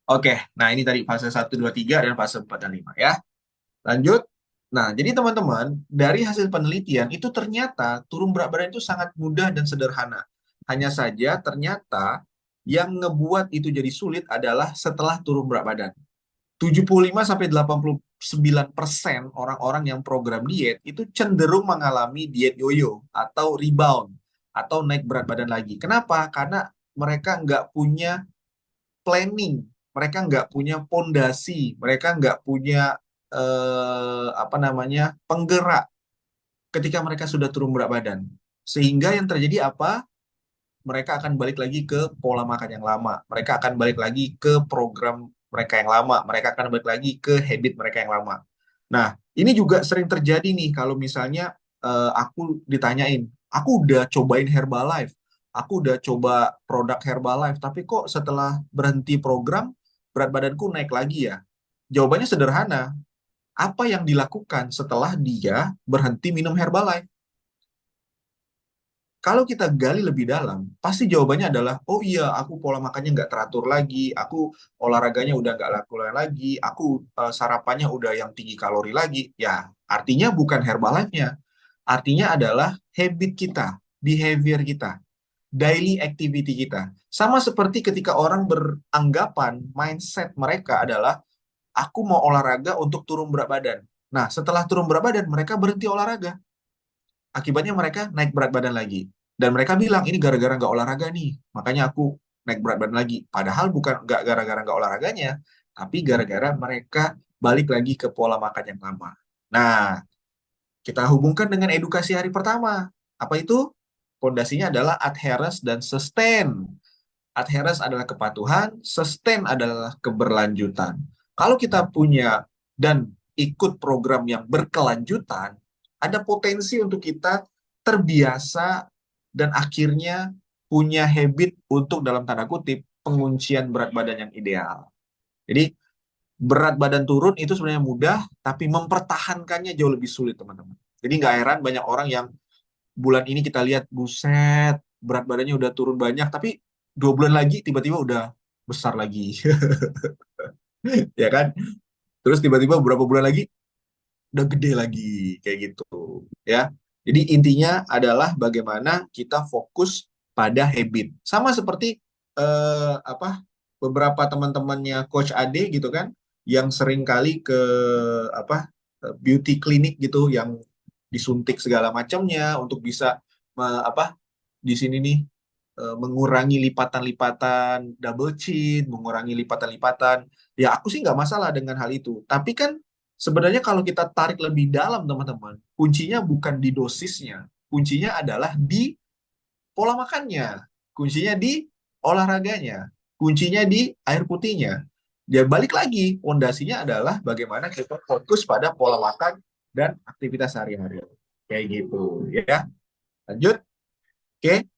Oke, nah ini tadi fase 1, 2, 3 dan fase 4 dan 5 ya. Lanjut. Nah, jadi teman-teman, dari hasil penelitian itu ternyata turun berat badan itu sangat mudah dan sederhana. Hanya saja ternyata yang ngebuat itu jadi sulit adalah setelah turun berat badan. 75-89% orang-orang yang program diet itu cenderung mengalami diet yoyo atau rebound atau naik berat badan lagi. Kenapa? Karena mereka nggak punya planning, mereka nggak punya pondasi, mereka nggak punya apa namanya penggerak ketika mereka sudah turun berat badan. Sehingga yang terjadi apa? Mereka akan balik lagi ke pola makan yang lama. Mereka akan balik lagi ke program mereka yang lama. Mereka akan balik lagi ke habit mereka yang lama. Nah, ini juga sering terjadi nih kalau misalnya aku ditanyain, aku udah cobain Herbalife, aku udah coba produk Herbalife, tapi kok setelah berhenti program, berat badanku naik lagi ya? Jawabannya sederhana, apa yang dilakukan setelah dia berhenti minum Herbalife? Kalau kita gali lebih dalam, pasti jawabannya adalah, oh iya, aku pola makannya nggak teratur lagi, aku olahraganya udah nggak lakukan lagi, aku sarapannya udah yang tinggi kalori lagi. Ya, artinya bukan Herbalife-nya. Artinya adalah habit kita, behavior kita, daily activity kita. Sama seperti ketika orang beranggapan mindset mereka adalah, aku mau olahraga untuk turun berat badan. Nah, setelah turun berat badan, mereka berhenti olahraga. Akibatnya mereka naik berat badan lagi. Dan mereka bilang, ini gara-gara nggak olahraga nih. Makanya aku naik berat badan lagi. Padahal bukan nggak gara-gara nggak olahraganya, tapi gara-gara mereka balik lagi ke pola makan yang lama. Nah, kita hubungkan dengan edukasi hari pertama. Apa itu? Pondasinya adalah adherence dan sustain. Adherence adalah kepatuhan, sustain adalah keberlanjutan. Kalau kita punya dan ikut program yang berkelanjutan, ada potensi untuk kita terbiasa dan akhirnya punya habit untuk dalam tanda kutip penguncian berat badan yang ideal. Jadi berat badan turun itu sebenarnya mudah, tapi mempertahankannya jauh lebih sulit teman-teman. Jadi nggak heran banyak orang yang bulan ini kita lihat buset berat badannya udah turun banyak, tapi 2 bulan lagi tiba-tiba udah besar lagi, ya kan? Terus tiba-tiba beberapa bulan lagi udah gede lagi, kayak gitu, ya. Jadi intinya adalah bagaimana kita fokus pada habit. Sama seperti apa beberapa teman-temannya Coach Ade gitu kan, yang sering kali ke apa beauty clinic gitu, yang disuntik segala macamnya untuk bisa apa di sini nih mengurangi lipatan-lipatan double chin, mengurangi lipatan-lipatan. Ya aku sih nggak masalah dengan hal itu. Tapi kan sebenarnya kalau kita tarik lebih dalam teman-teman, kuncinya bukan di dosisnya. Kuncinya adalah di pola makannya. Kuncinya di olahraganya. Kuncinya di air putihnya. Ya balik lagi, fondasinya adalah bagaimana kita fokus pada pola makan dan aktivitas sehari-hari. Kayak gitu ya. Lanjut. Oke.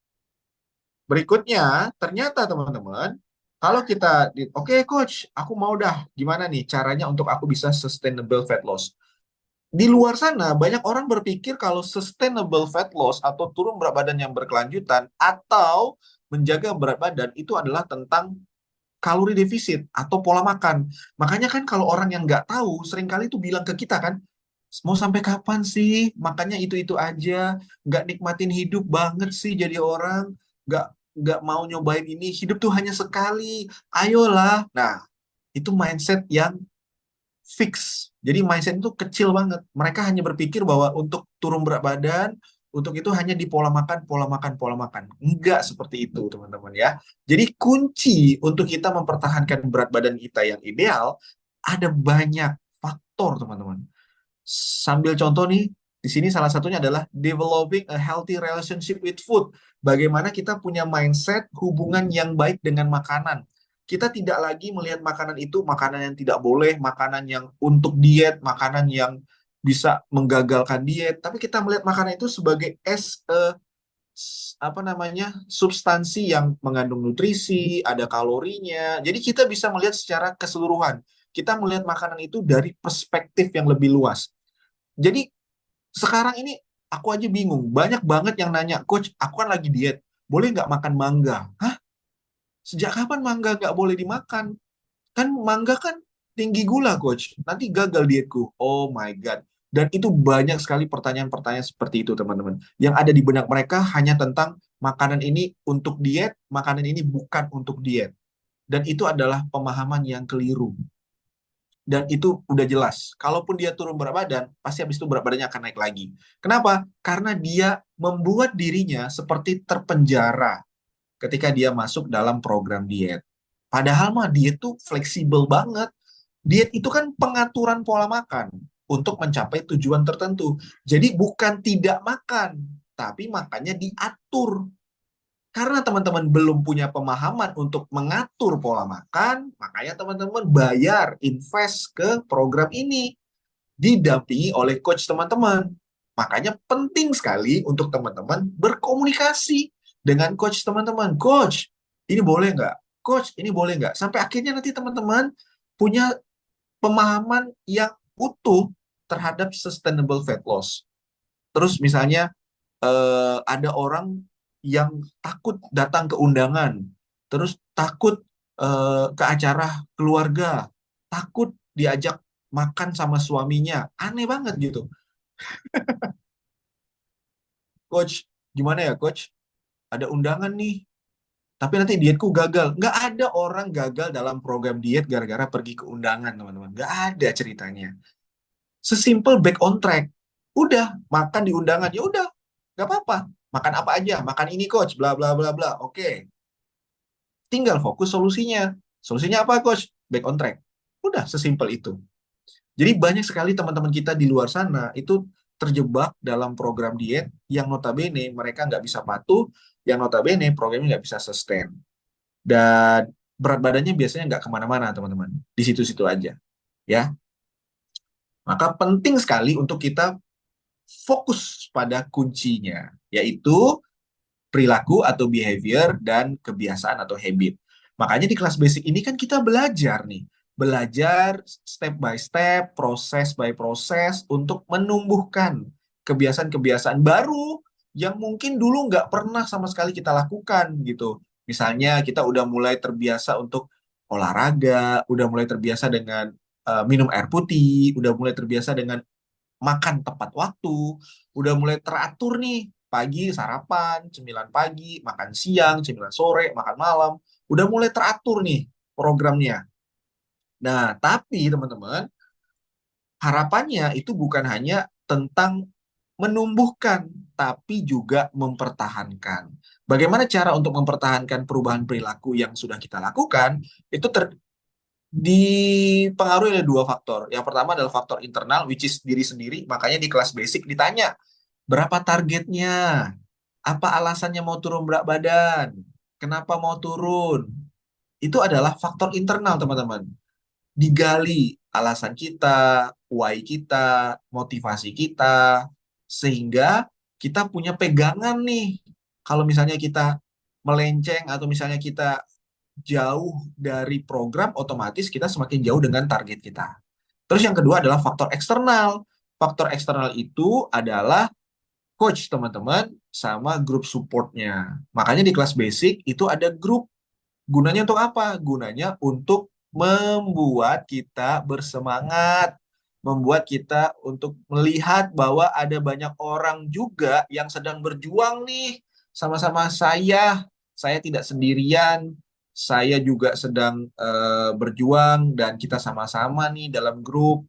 Berikutnya, ternyata teman-teman, kalau kita, oke coach, aku mau dah, gimana nih caranya untuk aku bisa sustainable fat loss? Di luar sana, banyak orang berpikir kalau sustainable fat loss atau turun berat badan yang berkelanjutan atau menjaga berat badan itu adalah tentang kalori defisit atau pola makan. Makanya kan kalau orang yang nggak tahu, seringkali itu bilang ke kita kan, mau sampai kapan sih makannya itu-itu aja, nggak nikmatin hidup banget sih jadi orang, nggak nggak mau nyobain ini, hidup tuh hanya sekali, ayolah. Nah, itu mindset yang fix. Jadi mindset itu kecil banget. Mereka hanya berpikir bahwa untuk turun berat badan, untuk itu hanya di pola makan, pola makan, pola makan. Enggak seperti itu, teman-teman ya. Jadi kunci untuk kita mempertahankan berat badan kita yang ideal, ada banyak faktor, teman-teman. Sambil contoh nih, di sini salah satunya adalah developing a healthy relationship with food. Bagaimana kita punya mindset hubungan yang baik dengan makanan. Kita tidak lagi melihat makanan itu makanan yang tidak boleh, makanan yang untuk diet, makanan yang bisa menggagalkan diet, tapi kita melihat makanan itu sebagai apa namanya substansi yang mengandung nutrisi, ada kalorinya. Jadi kita bisa melihat secara keseluruhan. Kita melihat makanan itu dari perspektif yang lebih luas. Jadi sekarang ini aku aja bingung. Banyak banget yang nanya, Coach, aku kan lagi diet. Boleh nggak makan mangga? Hah? Sejak kapan mangga nggak boleh dimakan? Kan mangga kan tinggi gula, coach. Nanti gagal dietku. Oh my God. Dan itu banyak sekali pertanyaan-pertanyaan seperti itu, teman-teman. Yang ada di benak mereka hanya tentang makanan ini untuk diet, makanan ini bukan untuk diet. Dan itu adalah pemahaman yang keliru. Dan itu udah jelas. Kalaupun dia turun berat badan, pasti habis itu berat badannya akan naik lagi. Kenapa? Karena dia membuat dirinya seperti terpenjara ketika dia masuk dalam program diet. Padahal mah diet tuh fleksibel banget. Diet itu kan pengaturan pola makan untuk mencapai tujuan tertentu. Jadi bukan tidak makan, tapi makannya diatur. Karena teman-teman belum punya pemahaman untuk mengatur pola makan, makanya teman-teman bayar, invest ke program ini. Didampingi oleh coach teman-teman. Makanya penting sekali untuk teman-teman berkomunikasi dengan coach teman-teman. Coach, ini boleh nggak? Coach, ini boleh nggak? Sampai akhirnya nanti teman-teman punya pemahaman yang utuh terhadap sustainable fat loss. Terus misalnya ada orang yang takut datang ke undangan, terus takut ke acara keluarga, takut diajak makan sama suaminya. Aneh banget gitu. Coach, gimana ya coach? Ada undangan nih, tapi nanti dietku gagal. Nggak ada orang gagal dalam program diet gara-gara pergi ke undangan, teman-teman. Nggak ada ceritanya. Sesimpel back on track. Udah, makan di undangan. Ya udah, nggak apa-apa. Makan apa aja. Makan ini coach, bla bla bla bla. Oke, tinggal fokus solusinya. Solusinya apa coach? Back on track. Udah, sesimpel itu. Jadi banyak sekali teman-teman kita di luar sana itu terjebak dalam program diet yang notabene mereka nggak bisa patuh, yang notabene programnya nggak bisa sustain. Dan berat badannya biasanya nggak kemana-mana, teman-teman. Di situ-situ aja. Ya, maka penting sekali untuk kita fokus pada kuncinya, yaitu perilaku atau behavior dan kebiasaan atau habit. Makanya di kelas basic ini kan kita belajar nih, belajar step by step, proses by proses untuk menumbuhkan kebiasaan-kebiasaan baru yang mungkin dulu nggak pernah sama sekali kita lakukan gitu. Misalnya kita udah mulai terbiasa untuk olahraga, udah mulai terbiasa dengan minum air putih, udah mulai terbiasa dengan makan tepat waktu, udah mulai teratur nih, pagi sarapan, cemilan pagi, makan siang, cemilan sore, makan malam, udah mulai teratur nih programnya. Nah, tapi teman-teman, harapannya itu bukan hanya tentang menumbuhkan, tapi juga mempertahankan. Bagaimana cara untuk mempertahankan perubahan perilaku yang sudah kita lakukan? Itu dipengaruhi oleh dua faktor. Yang pertama adalah faktor internal, which is diri sendiri. Makanya di kelas basic ditanya, berapa targetnya? Apa alasannya mau turun berat badan? Kenapa mau turun? Itu adalah faktor internal, teman-teman. Digali alasan kita, why kita, motivasi kita, sehingga kita punya pegangan nih. Kalau misalnya kita melenceng atau misalnya kita jauh dari program, otomatis kita semakin jauh dengan target kita. Terus yang kedua adalah faktor eksternal. Faktor eksternal itu adalah coach teman-teman sama grup supportnya. Makanya di kelas basic itu ada grup. Gunanya untuk apa? Gunanya untuk membuat kita bersemangat, membuat kita untuk melihat bahwa ada banyak orang juga yang sedang berjuang nih sama-sama saya. Saya tidak sendirian, saya juga sedang berjuang dan kita sama-sama nih dalam grup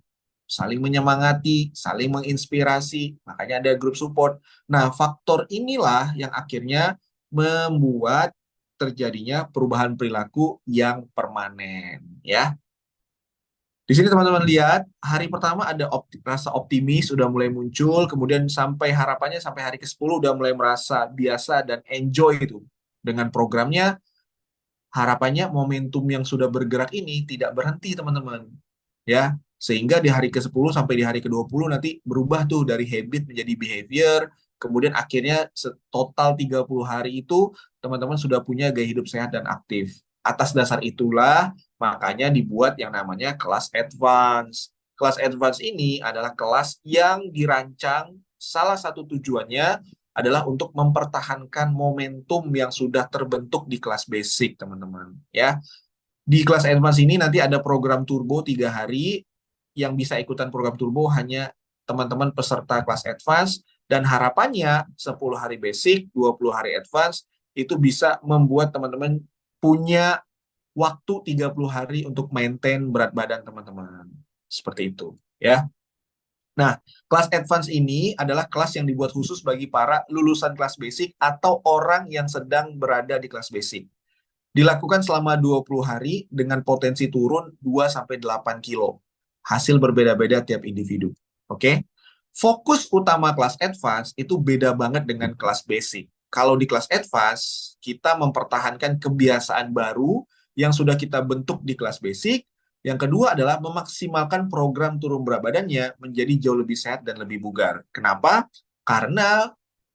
saling menyemangati, saling menginspirasi, makanya ada grup support. Nah, faktor inilah yang akhirnya membuat terjadinya perubahan perilaku yang permanen, ya. Di sini teman-teman lihat, hari pertama ada rasa optimis udah mulai muncul, kemudian sampai harapannya sampai hari ke-10 udah mulai merasa biasa dan enjoy itu dengan programnya. Harapannya momentum yang sudah bergerak ini tidak berhenti, teman-teman. Ya, sehingga di hari ke-10 sampai di hari ke-20 nanti berubah tuh dari habit menjadi behavior, kemudian akhirnya total 30 hari itu teman-teman sudah punya gaya hidup sehat dan aktif. Atas dasar itulah makanya dibuat yang namanya kelas advance. Kelas advance ini adalah kelas yang dirancang salah satu tujuannya adalah untuk mempertahankan momentum yang sudah terbentuk di kelas basic, teman-teman. Ya, di kelas advance ini nanti ada program turbo 3 hari. Yang bisa ikutan program turbo hanya teman-teman peserta kelas advance, dan harapannya 10 hari basic, 20 hari advance itu bisa membuat teman-teman punya waktu 30 hari untuk maintain berat badan teman-teman. Seperti itu, ya. Nah, kelas advance ini adalah kelas yang dibuat khusus bagi para lulusan kelas basic atau orang yang sedang berada di kelas basic. Dilakukan selama 20 hari dengan potensi turun 2-8 kilo. Hasil berbeda-beda tiap individu. Oke? Fokus utama kelas advance itu beda banget dengan kelas basic. Kalau di kelas advance, kita mempertahankan kebiasaan baru yang sudah kita bentuk di kelas basic. Yang kedua adalah memaksimalkan program turun berat badannya menjadi jauh lebih sehat dan lebih bugar. Kenapa? Karena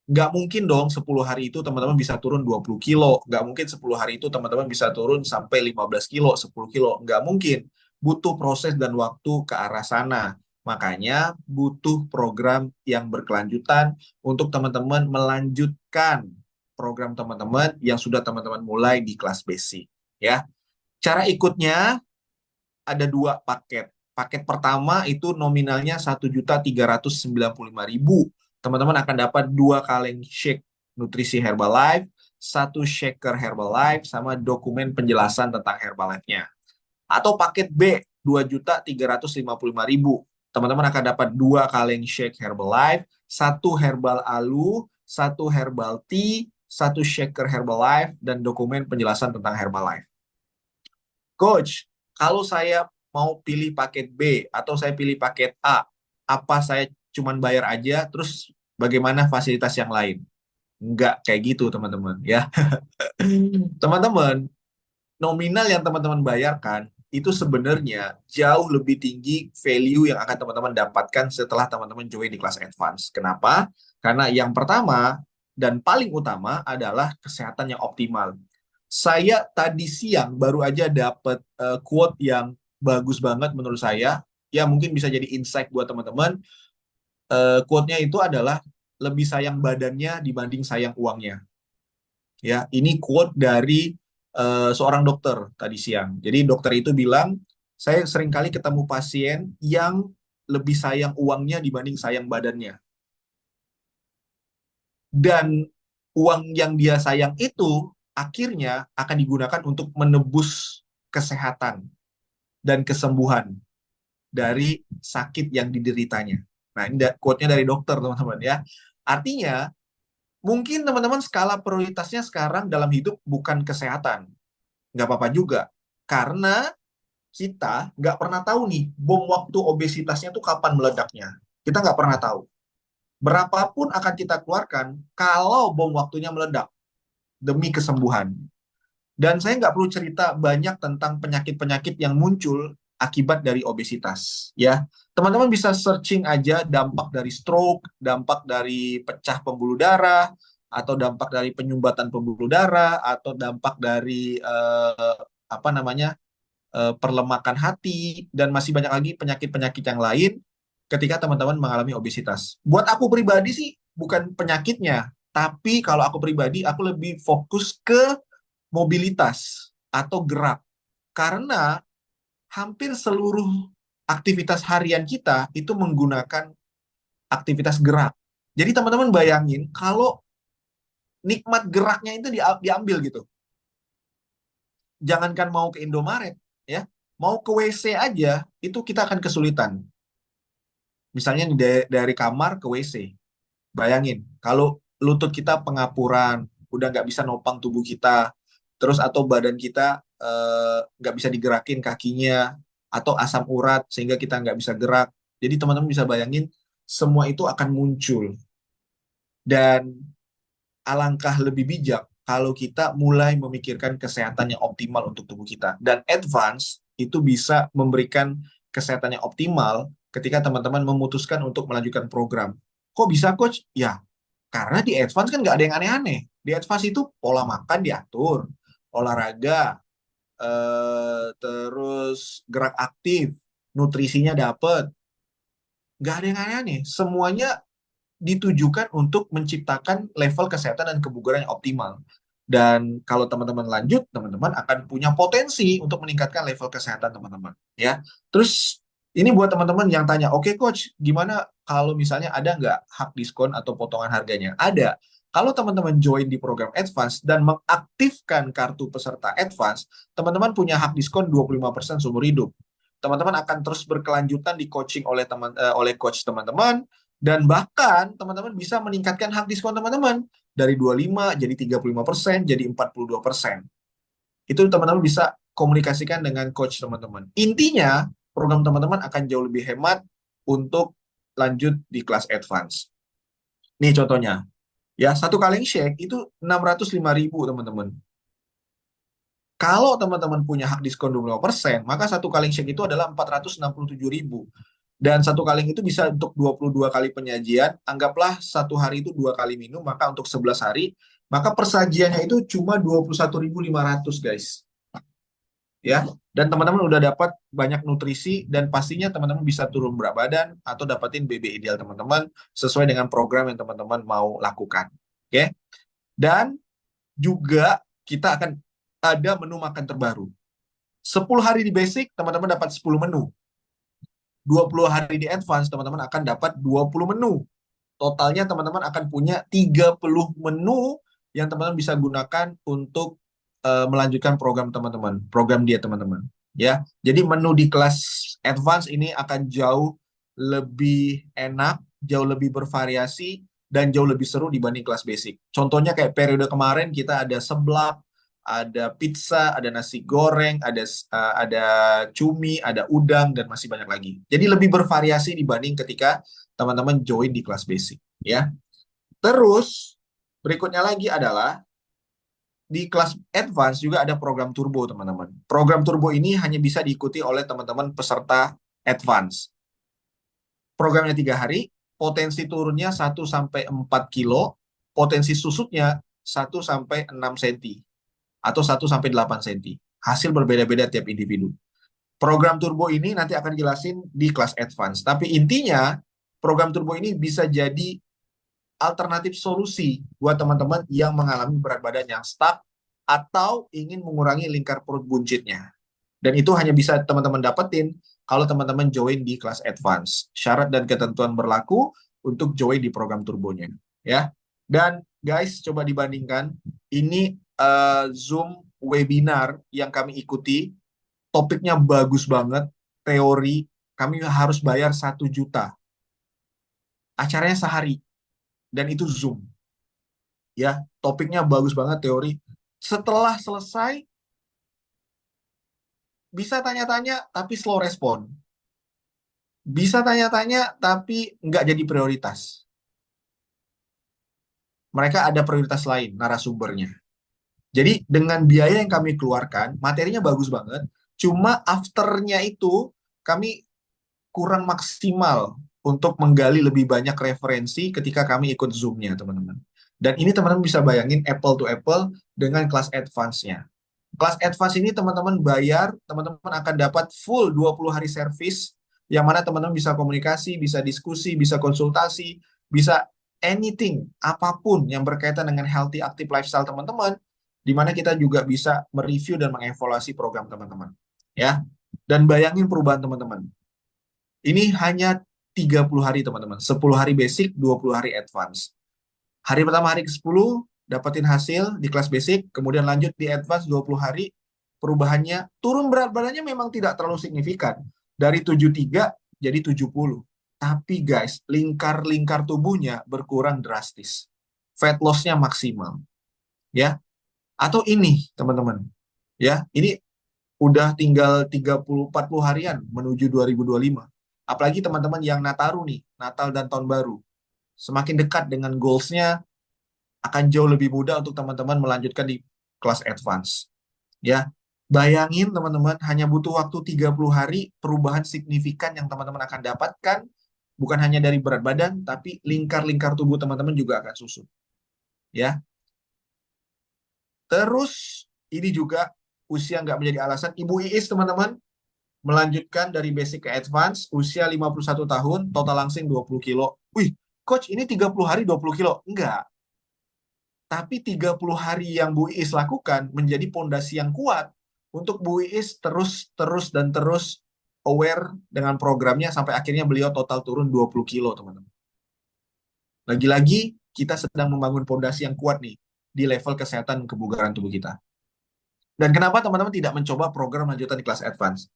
nggak mungkin dong 10 hari itu teman-teman bisa turun 20 kilo. Nggak mungkin 10 hari itu teman-teman bisa turun sampai 15 kilo, 10 kilo. Nggak mungkin. Butuh proses dan waktu ke arah sana. Makanya butuh program yang berkelanjutan untuk teman-teman melanjutkan program teman-teman yang sudah teman-teman mulai di kelas basic. Ya, cara ikutnya ada 2 paket. Paket pertama itu nominalnya 1.395.000. Teman-teman akan dapat 2 kaleng shake nutrisi Herbalife, 1 shaker Herbalife, sama dokumen penjelasan tentang Herbalife-nya. Atau paket B, 2.355.000. Teman-teman akan dapat 2 kaleng shake Herbalife, 1 herbal alu, 1 herbal tea, 1 shaker Herbalife, dan dokumen penjelasan tentang Herbalife. Coach, kalau saya mau pilih paket B atau saya pilih paket A, apa saya cuman bayar aja, terus bagaimana fasilitas yang lain? Enggak kayak gitu, teman-teman, ya. Teman-teman, nominal yang teman-teman bayarkan itu sebenarnya jauh lebih tinggi value yang akan teman-teman dapatkan setelah teman-teman join di kelas advance. Kenapa? Karena yang pertama dan paling utama adalah kesehatan yang optimal. Saya tadi siang baru aja dapat quote yang bagus banget menurut saya. Ya mungkin bisa jadi insight buat teman-teman. Quote-nya itu adalah lebih sayang badannya dibanding sayang uangnya. Ya, ini quote dari seorang dokter tadi siang. Jadi dokter itu bilang, saya seringkali ketemu pasien yang lebih sayang uangnya dibanding sayang badannya. Dan uang yang dia sayang itu akhirnya akan digunakan untuk menebus kesehatan dan kesembuhan dari sakit yang dideritanya. Nah, ini quote-nya dari dokter, teman-teman, ya. Artinya, mungkin teman-teman skala prioritasnya sekarang dalam hidup bukan kesehatan. Nggak apa-apa juga. Karena kita nggak pernah tahu nih, bom waktu obesitasnya tuh kapan meledaknya. Kita nggak pernah tahu. Berapapun akan kita keluarkan, kalau bom waktunya meledak, demi kesembuhan. Dan saya nggak perlu cerita banyak tentang penyakit-penyakit yang muncul akibat dari obesitas. Ya, teman-teman bisa searching aja dampak dari stroke, dampak dari pecah pembuluh darah, atau dampak dari penyumbatan pembuluh darah, atau dampak dari apa namanya perlemakan hati, dan masih banyak lagi penyakit-penyakit yang lain ketika teman-teman mengalami obesitas. Buat aku pribadi sih bukan penyakitnya, tapi kalau aku pribadi aku lebih fokus ke mobilitas atau gerak. Karena hampir seluruh aktivitas harian kita itu menggunakan aktivitas gerak. Jadi teman-teman bayangin kalau nikmat geraknya itu diambil gitu. Jangankan mau ke Indomaret, ya, mau ke WC aja itu kita akan kesulitan. Misalnya dari kamar ke WC. Bayangin, kalau lutut kita pengapuran, udah nggak bisa nopang tubuh kita, terus atau badan kita nggak bisa digerakin kakinya, atau asam urat sehingga kita nggak bisa gerak. Jadi teman-teman bisa bayangin, semua itu akan muncul. Dan alangkah lebih bijak kalau kita mulai memikirkan kesehatan yang optimal untuk tubuh kita. Dan advance itu bisa memberikan kesehatan yang optimal ketika teman-teman memutuskan untuk melanjutkan program. Kok bisa, Coach? Ya, karena di advance kan nggak ada yang aneh-aneh. Di advance itu pola makan diatur, olahraga, terus gerak aktif, nutrisinya dapet. Nggak ada yang aneh-aneh. Semuanya ditujukan untuk menciptakan level kesehatan dan kebugaran yang optimal. Dan kalau teman-teman lanjut, teman-teman akan punya potensi untuk meningkatkan level kesehatan teman-teman, ya. Terus ini buat teman-teman yang tanya, oke coach, gimana kalau misalnya ada nggak hak diskon atau potongan harganya? Ada. Kalau teman-teman join di program Advance dan mengaktifkan kartu peserta Advance, teman-teman punya hak diskon 25% seumur hidup. Teman-teman akan terus berkelanjutan di coaching oleh coach teman-teman, dan bahkan teman-teman bisa meningkatkan hak diskon teman-teman dari 25 jadi 35%, jadi 42%. Itu teman-teman bisa komunikasikan dengan coach teman-teman. Intinya, program teman-teman akan jauh lebih hemat untuk lanjut di kelas advance. Nih contohnya, ya, satu kaleng shake itu 605.000 teman-teman. Kalau teman-teman punya hak diskon 25%, maka satu kaleng shake itu adalah 467.000. Dan satu kaleng itu bisa untuk 22 kali penyajian. Anggaplah satu hari itu 2 kali minum, maka untuk 11 hari, maka persajiannya itu cuma 21.500 guys. Ya, dan teman-teman udah dapat banyak nutrisi, dan pastinya teman-teman bisa turun berat badan atau dapetin BB ideal teman-teman sesuai dengan program yang teman-teman mau lakukan. Oke. Dan juga kita akan ada menu makan terbaru. 10 hari di basic, teman-teman dapat 10 menu. 20 hari di advance, teman-teman akan dapat 20 menu. Totalnya teman-teman akan punya 30 menu yang teman-teman bisa gunakan untuk melanjutkan program teman-teman, program dia teman-teman. Ya, jadi menu di kelas advance ini akan jauh lebih enak, jauh lebih bervariasi, dan jauh lebih seru dibanding kelas basic. Contohnya kayak periode kemarin kita ada seblak, ada pizza, ada nasi goreng, ada cumi, ada udang, dan masih banyak lagi. Jadi lebih bervariasi dibanding ketika teman-teman join di kelas basic, ya. Terus berikutnya lagi adalah di kelas advance juga ada program turbo, teman-teman. Program turbo ini hanya bisa diikuti oleh teman-teman peserta advance. Programnya 3 hari, potensi turunnya 1-4 kilo, potensi susutnya 1-6 cm, atau 1-8 cm. Hasil berbeda-beda tiap individu. Program turbo ini nanti akan jelasin di kelas advance. Tapi intinya, program turbo ini bisa jadi alternatif solusi buat teman-teman yang mengalami berat badan yang stuck atau ingin mengurangi lingkar perut buncitnya. Dan itu hanya bisa teman-teman dapetin kalau teman-teman join di kelas advance. Syarat dan ketentuan berlaku untuk join di program turbonya, ya. Dan guys, coba dibandingkan, ini Zoom webinar yang kami ikuti, topiknya bagus banget, teori, kami harus bayar 1 juta. Acaranya sehari, dan itu Zoom. Ya, topiknya bagus banget, teori. Setelah selesai, bisa tanya-tanya, tapi slow respon. Bisa tanya-tanya, tapi nggak jadi prioritas. Mereka ada prioritas lain, narasumbernya. Jadi dengan biaya yang kami keluarkan, materinya bagus banget, cuma afternya itu kami kurang maksimal untuk menggali lebih banyak referensi ketika kami ikut Zoom-nya, teman-teman. Dan ini teman-teman bisa bayangin apple to apple dengan kelas advance-nya. Kelas advance ini teman-teman bayar, teman-teman akan dapat full 20 hari service, yang mana teman-teman bisa komunikasi, bisa diskusi, bisa konsultasi, bisa anything, apapun yang berkaitan dengan healthy active lifestyle teman-teman, di mana kita juga bisa mereview dan mengevaluasi program teman-teman. Ya. Dan bayangin perubahan teman-teman. Ini hanya 30 hari teman-teman. 10 hari basic, 20 hari advance. Hari pertama, hari ke-10, dapetin hasil di kelas basic, kemudian lanjut di advance 20 hari, perubahannya, turun berat badannya memang tidak terlalu signifikan. Dari 73 jadi 70. Tapi guys, lingkar-lingkar tubuhnya berkurang drastis. Fat loss-nya maksimal. Ya. Atau ini, teman-teman. Ya, ini udah tinggal 30-40 harian menuju 2025. Apalagi teman-teman yang Nataru nih, Natal dan Tahun Baru. Semakin dekat dengan goals-nya, akan jauh lebih mudah untuk teman-teman melanjutkan di kelas advance. Ya, bayangin teman-teman, hanya butuh waktu 30 hari, perubahan signifikan yang teman-teman akan dapatkan, bukan hanya dari berat badan, tapi lingkar-lingkar tubuh teman-teman juga akan susut. Ya. Terus, ini juga usia nggak menjadi alasan. Ibu Iis, teman-teman, melanjutkan dari basic ke advance, usia 51 tahun, total langsing 20 kilo. Wih, Coach, ini 30 hari 20 kilo. Enggak. Tapi 30 hari yang Bu Iis lakukan menjadi pondasi yang kuat untuk Bu Iis terus dan terus aware dengan programnya sampai akhirnya beliau total turun 20 kilo, teman-teman. Lagi-lagi kita sedang membangun pondasi yang kuat nih di level kesehatan kebugaran tubuh kita. Dan kenapa teman-teman tidak mencoba program lanjutan di kelas advance?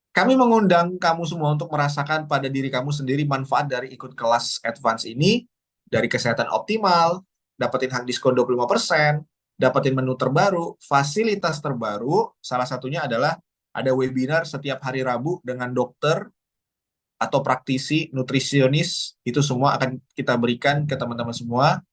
Kami mengundang kamu semua untuk merasakan pada diri kamu sendiri manfaat dari ikut kelas advance ini, dari kesehatan optimal, dapetin hak diskon 25%, dapetin menu terbaru, fasilitas terbaru, salah satunya adalah ada webinar setiap hari Rabu dengan dokter atau praktisi, nutrisionis, itu semua akan kita berikan ke teman-teman semua,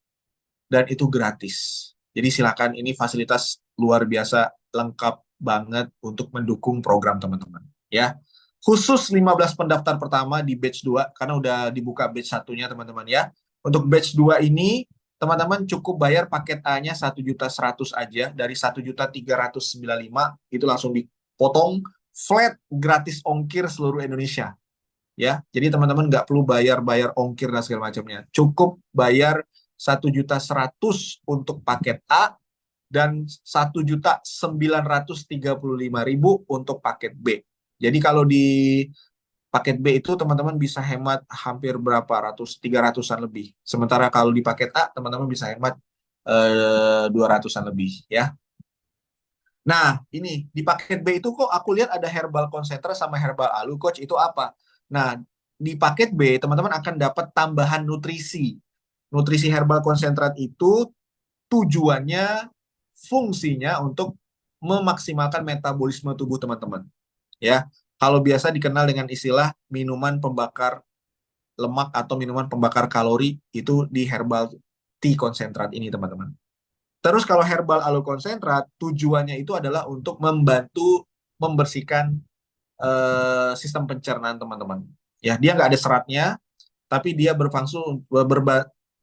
dan itu gratis. Jadi silakan, ini fasilitas luar biasa, lengkap banget untuk mendukung program teman-teman. Ya, khusus 15 pendaftar pertama di batch 2 karena udah dibuka batch satunya teman-teman ya. Untuk batch 2 ini teman-teman cukup bayar paket A-nya 1.100.000 aja, dari 1.395.000 itu langsung dipotong flat, gratis ongkir seluruh Indonesia. Ya, jadi teman-teman nggak perlu bayar ongkir dan segala macamnya. Cukup bayar 1.100.000 untuk paket A dan 1.935.000 untuk paket B. Jadi kalau di paket B itu teman-teman bisa hemat hampir berapa ratus, 300-an lebih. Sementara kalau di paket A teman-teman bisa hemat 200-an lebih ya. Nah, ini di paket B itu kok aku lihat ada herbal konsentra sama herbal alu, coach, itu apa? Nah, di paket B teman-teman akan dapat tambahan nutrisi. Nutrisi herbal konsentrat itu tujuannya, fungsinya untuk memaksimalkan metabolisme tubuh teman-teman. Ya, kalau biasa dikenal dengan istilah minuman pembakar lemak atau minuman pembakar kalori, itu di herbal tea konsentrat ini teman-teman. Terus kalau herbal aloe konsentrat, tujuannya itu adalah untuk membantu membersihkan sistem pencernaan teman-teman. Ya, dia nggak ada seratnya, tapi dia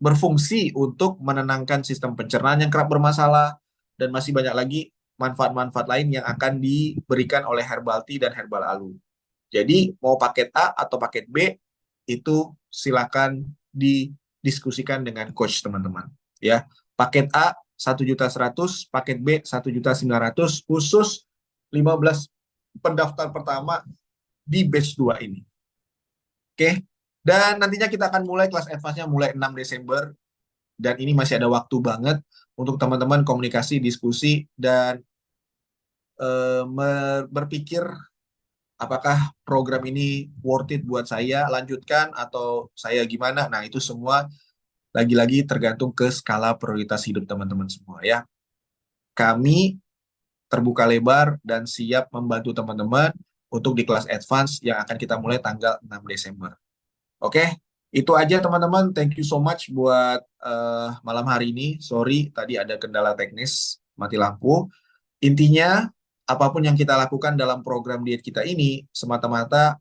berfungsi untuk menenangkan sistem pencernaan yang kerap bermasalah, dan masih banyak lagi manfaat-manfaat lain yang akan diberikan oleh herbal tea dan herbal aloe. Jadi mau paket A atau paket B itu silakan didiskusikan dengan coach teman-teman. Ya, paket A 1.100.000, paket B 1.900.000, khusus 15 pendaftar pertama di batch 2 ini. Oke. Dan nantinya kita akan mulai kelas advance-nya mulai 6 Desember. Dan ini masih ada waktu banget untuk teman-teman komunikasi, diskusi, dan berpikir apakah program ini worth it buat saya lanjutkan atau saya gimana. Nah, itu semua lagi-lagi tergantung ke skala prioritas hidup teman-teman semua ya. Kami terbuka lebar dan siap membantu teman-teman untuk di kelas advance yang akan kita mulai tanggal 6 Desember. Oke, itu aja teman-teman. Thank you so much buat malam hari ini. Sorry, tadi ada kendala teknis, mati lampu. Intinya, apapun yang kita lakukan dalam program diet kita ini, semata-mata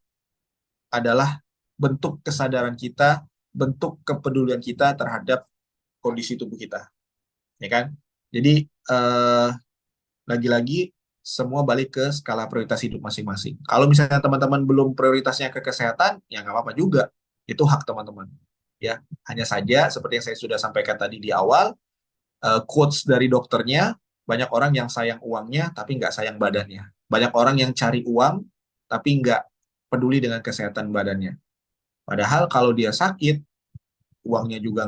adalah bentuk kesadaran kita, bentuk kepedulian kita terhadap kondisi tubuh kita. Ya kan? Jadi, lagi-lagi, semua balik ke skala prioritas hidup masing-masing. Kalau misalnya teman-teman belum prioritasnya ke kesehatan, ya nggak apa-apa juga. Itu hak teman-teman. Ya, hanya saja seperti yang saya sudah sampaikan tadi di awal, quotes dari dokternya, banyak orang yang sayang uangnya tapi nggak sayang badannya. Banyak orang yang cari uang tapi nggak peduli dengan kesehatan badannya. Padahal kalau dia sakit, uangnya juga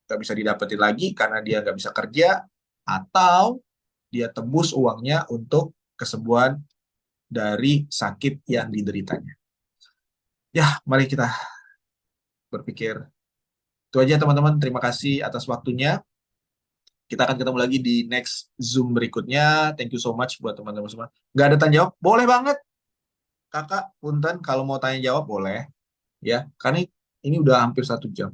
nggak bisa didapetin lagi karena dia nggak bisa kerja, atau dia tebus uangnya untuk kesembuhan dari sakit yang dideritanya. Ya, mari kita berpikir. Itu aja teman-teman, terima kasih atas waktunya. Kita akan ketemu lagi di next Zoom berikutnya. Thank you so much buat teman-teman semua. Nggak ada tanya jawab? Boleh banget. Kakak, punten, kalau mau tanya jawab boleh. Ya, karena ini udah hampir 1 jam.